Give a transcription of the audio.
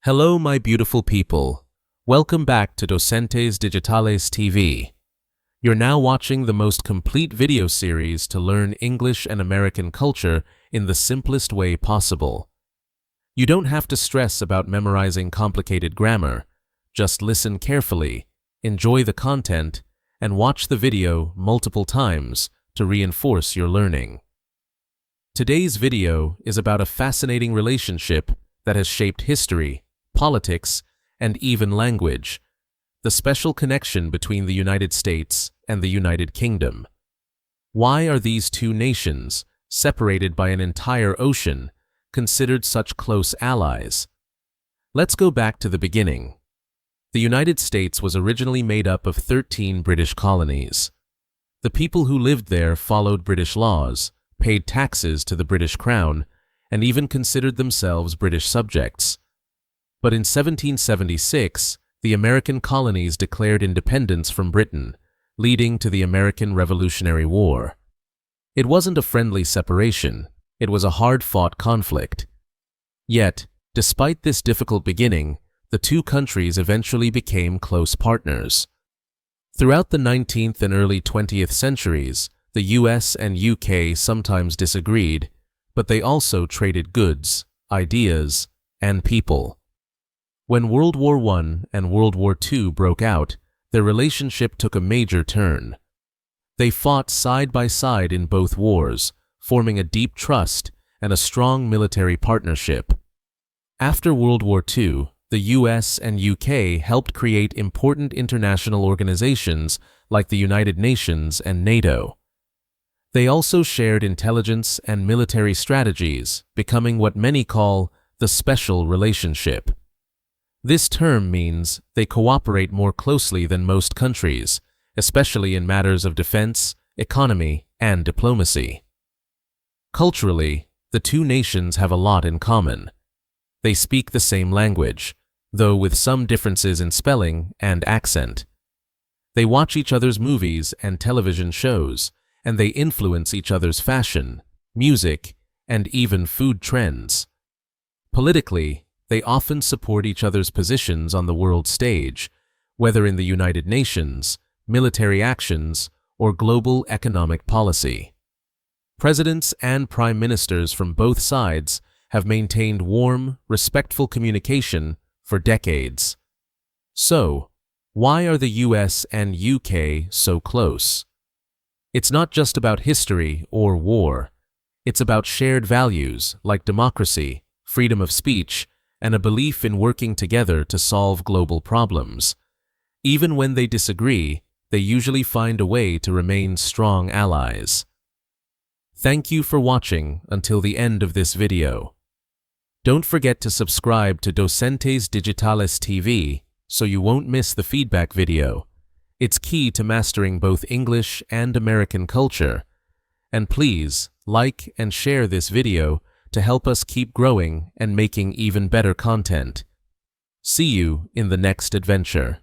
Hello, my beautiful people. Welcome back to Docentes DigitalesTV. You're now watching the most complete video series to learn English and American culture in the simplest way possible. You don't have to stress about memorizing complicated grammar. Just listen carefully, enjoy the content, and watch the video multiple times to reinforce your learning. Today's video is about a fascinating relationship that has shaped history, politics, and even language, the special connection between the United States and the United Kingdom. Why are these two nations, separated by an entire ocean, considered such close allies? Let's go back to the beginning. The United States was originally made up of 13 British colonies. The people who lived there followed British laws, paid taxes to the British Crown, and even considered themselves British subjects. But in 1776, the American colonies declared independence from Britain, leading to the American Revolutionary War. It wasn't a friendly separation, it was a hard-fought conflict. Yet, despite this difficult beginning, the two countries eventually became close partners. Throughout the 19th and early 20th centuries, the U.S. and U.K. sometimes disagreed, but they also traded goods, ideas, and people. When World War I and World War II broke out, their relationship took a major turn. They fought side by side in both wars, forming a deep trust and a strong military partnership. After World War II, the U.S. and U.K. helped create important international organizations like the United Nations and NATO. They also shared intelligence and military strategies, becoming what many call the special relationship. This term means they cooperate more closely than most countries, especially in matters of defense, economy, and diplomacy. Culturally, the two nations have a lot in common. They speak the same language, though with some differences in spelling and accent. They watch each other's movies and television shows, and they influence each other's fashion, music, and even food trends. Politically, they often support each other's positions on the world stage, whether in the United Nations, military actions, or global economic policy. Presidents and prime ministers from both sides have maintained warm, respectful communication for decades. So, why are the US and UK so close? It's not just about history or war. It's about shared values like democracy, freedom of speech, and a belief in working together to solve global problems. Even when they disagree, they usually find a way to remain strong allies. Thank you for watching until the end of this video. Don't forget to subscribe to Docentes DigitalesTV so you won't miss the feedback video. It's key to mastering both English and American culture. And please, like and share this video to help us keep growing and making even better content. See you in the next adventure.